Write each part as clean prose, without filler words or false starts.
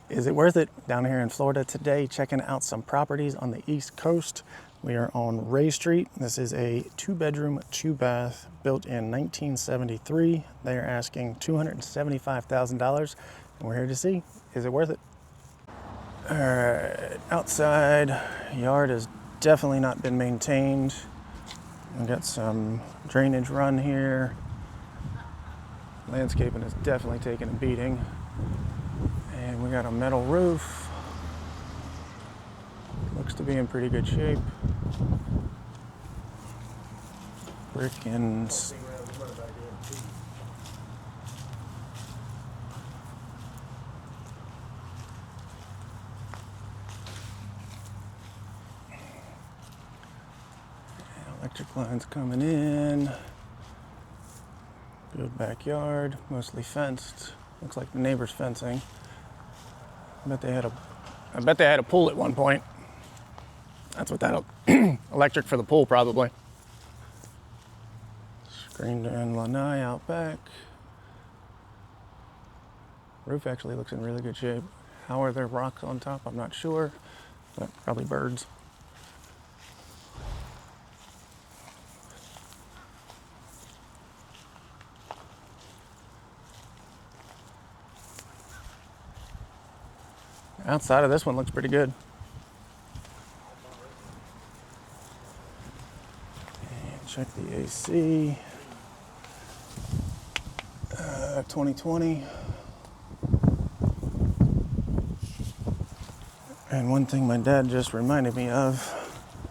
Is it worth it? Down here in Florida today, checking out some properties on the East Coast. We are on Ray Street. This is a 2-bedroom, 2-bath, built in 1973. They are asking $275,000, and we're here to see, is it worth it? All right, outside yard has definitely not been maintained. We've got some drainage run here. Landscaping has definitely taken a beating. And we got a metal roof. Looks to be in pretty good shape. Brick and electric lines coming in. Good backyard, mostly fenced. Looks like the neighbor's fencing. I bet they had a pool at one point. That's what that'll electric for the pool probably. Screened in Lanai out back. Roof actually looks in really good shape. How are there rocks on top? I'm not sure, but probably birds. Outside of this one looks pretty good. And check the AC. 2020. And one thing my dad just reminded me of,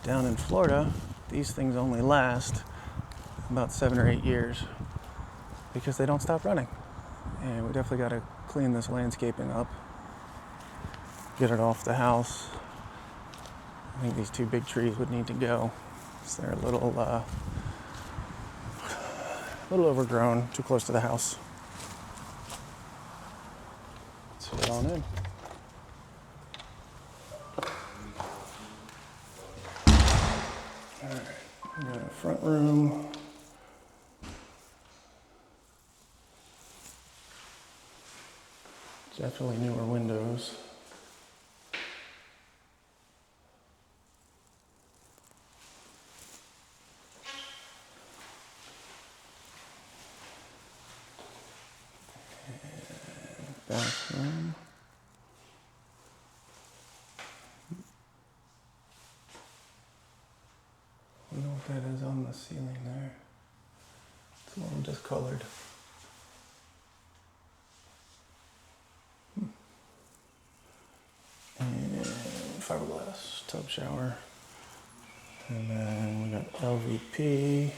down in Florida, these things only last about 7 or 8 years because they don't stop running. And we definitely got to clean this landscaping up. Get it off the house. I think these 2 big trees would need to go. So they're a little overgrown, too close to the house. Let's head on in. All right, we got a front room. Definitely newer windows. Bathroom. I don't know what that is on the ceiling there. It's a little discolored. And fiberglass tub shower. And then we got LVP.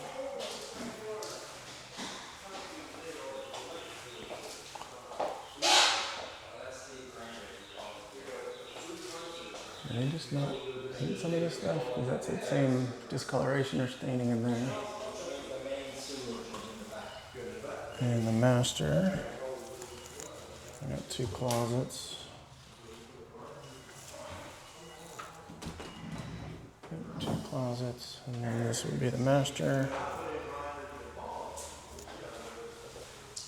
They just not paint some of this stuff because that's the same discoloration or staining in there. And the master, I got 2 closets. Got 2 closets, and then this would be the master.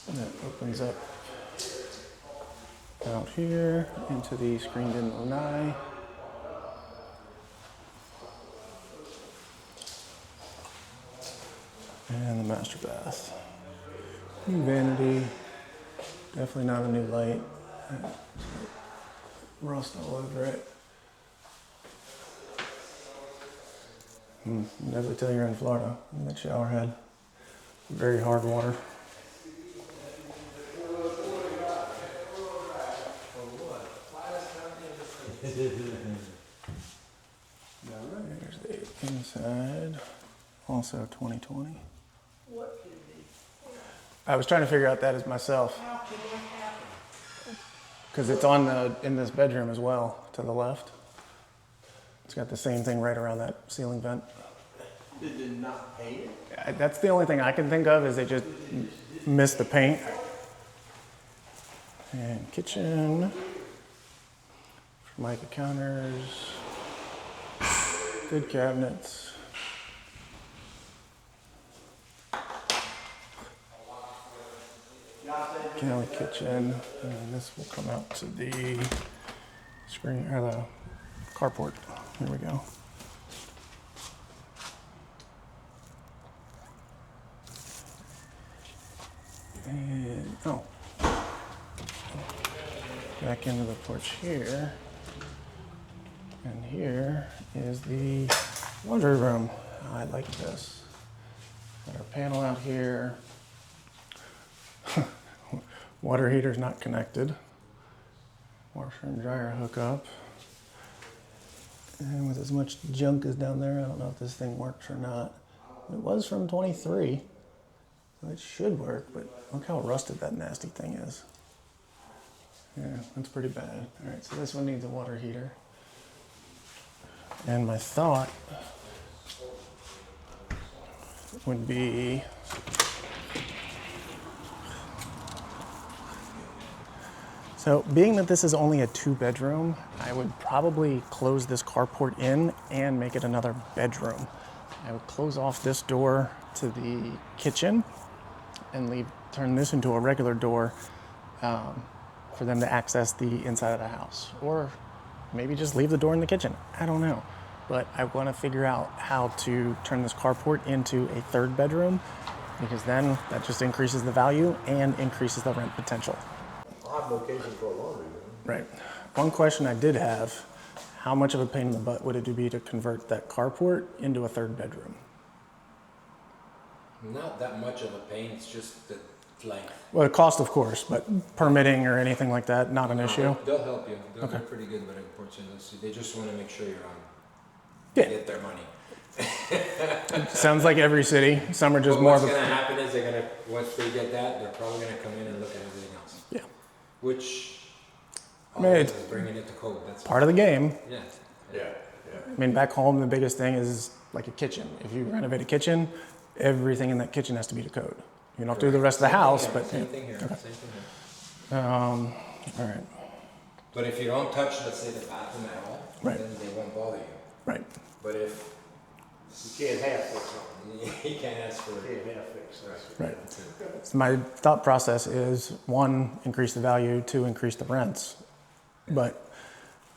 And that opens up out here into the screened-in lanai. And the master bath. New vanity. Definitely not a new light. Rust all over it. Definitely tell you're in Florida. That shower head. Very hard water. There's the inside. Also 2020. What could it be? I was trying to figure out that as myself. How could that happen? Because it's in this bedroom as well, to the left. It's got the same thing right around that ceiling vent. Did they not paint it? That's the only thing I can think of is they just missed the paint. And kitchen. Formica counters. Good cabinets. Galley kitchen, and this will come out to the screen or the carport. Here we go. And back into the porch here. And here is the laundry room. I like this. Got our panel out here. Water heater's not connected. Washer and dryer hookup. And with as much junk as down there, I don't know if this thing works or not. It was from 23, so it should work, but look how rusted that nasty thing is. Yeah, that's pretty bad. All right, so this one needs a water heater. And my thought would be so being that this is only a 2-bedroom, I would probably close this carport in and make it another bedroom. I would close off this door to the kitchen and turn this into a regular door for them to access the inside of the house. Or maybe just leave the door in the kitchen. I don't know. But I want to figure out how to turn this carport into a 3rd bedroom, because then that just increases the value and increases the rent potential. Odd location for a laundry room. Right. One question I did have, how much of a pain in the butt would it be to convert that carport into a 3rd bedroom? Not that much of a pain, it's just the length. Well, the cost, of course, but permitting or anything like that, not an issue? They'll help you. They're pretty good with imports. They just want to make sure you're on. Get their money. Sounds like every city. Some are just but more of a... What's going to happen is once they get that, they're probably going to come in and look at everything else. Yeah. Which, it's bringing it to code. That's part of the game. Yeah. I mean, back home, the biggest thing is like a kitchen. If you renovate a kitchen, everything in that kitchen has to be to code. You don't have to do the rest of the house, but... Same thing here. Okay. Same thing here. All right. But if you don't touch, let's say, the bathroom at all, Right. then they won't bother you. Right. But if You can't half fix something. you can't ask for You can't half fix that. Right. So my thought process is, 1, increase the value, 2, increase the rents. But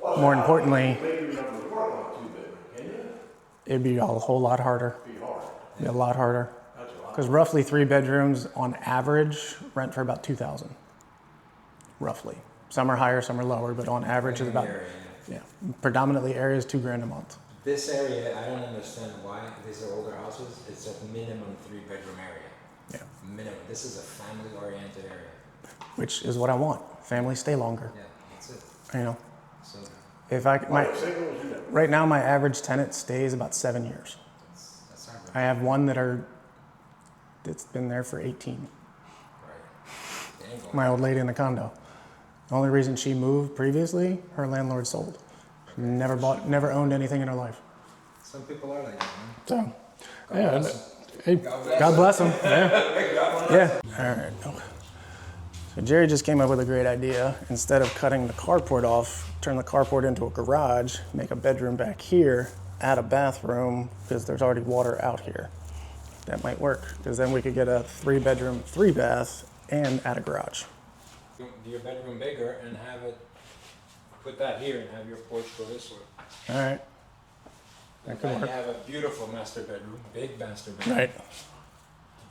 more importantly, Maybe you never work on a 2-bedroom, can you? it'd be a whole lot harder. It'd be hard. It'd be a lot harder. That's a lot. Because roughly 3 bedrooms on average rent for about $2,000. Roughly. Some are higher, some are lower, but on average is about, predominantly areas $2,000 a month. This area, I don't understand why these are older houses. It's a minimum 3-bedroom area. Yeah. Minimum. This is a family-oriented area. Which is what I want. Families stay longer. Yeah, that's it. You know, So if I, Singles, you know. right now my average tenant stays about 7 years. that's hard. I have one that's been there for 18. Right. Dang, My old lady in the condo. The only reason she moved previously, her landlord sold. Never owned anything in her life. some people are like that, man. So, bless 'em. hey, God bless them. Yeah. Yeah. All right. So Jerry just came up with a great idea. Instead of cutting the carport off, turn the carport into a garage, make a bedroom back here, add a bathroom, because there's already water out here. That might work, because then we could get a 3-bedroom, 3-bath, and add a garage. Do your bedroom bigger and have it, put that here and have your porch go this way. All right. That And could then you work. have a beautiful master bedroom, big master bedroom. Right.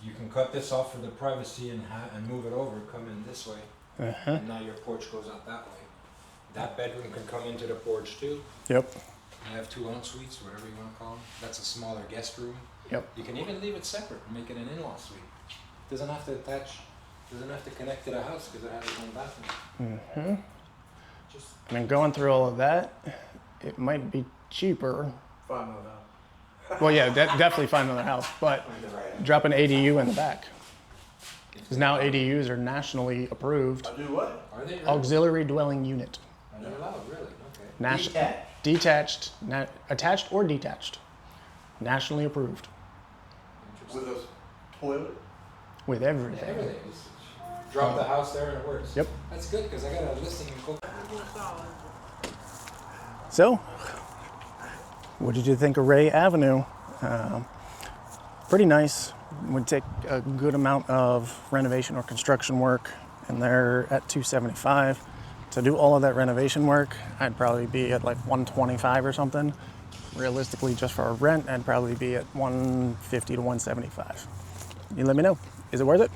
You can cut this off for the privacy and move it over, come in this way, Uh-huh. and now your porch goes out that way. That bedroom can come into the porch too. Yep. You have 2 en suites, whatever you want to call them. That's a smaller guest room. Yep. You can even leave it separate, make it an in-law suite. Doesn't have to attach, doesn't have to connect to the house because it has its own bathroom. Mm-hmm. Just I mean, going through all of that, it might be cheaper. Find one out. Well, yeah, definitely find another house, but drop an ADU in the back. Because now ADUs are nationally approved. I do what? are they really? Auxiliary Dwelling Unit. Are they allowed, really? Okay. Detached. Detached, attached or detached. Nationally approved With a toilet? with everything. Everything. Just drop the house there and it works. Yep. That's good because I got a listing in Cook. So, what did you think of Ray Avenue? Pretty nice. Would take a good amount of renovation or construction work, and they're at $275. To do all of that renovation work, I'd probably be at like 125 or something. Realistically, just for a rent, I'd probably be at 150 to 175. You let me know. Is it worth it?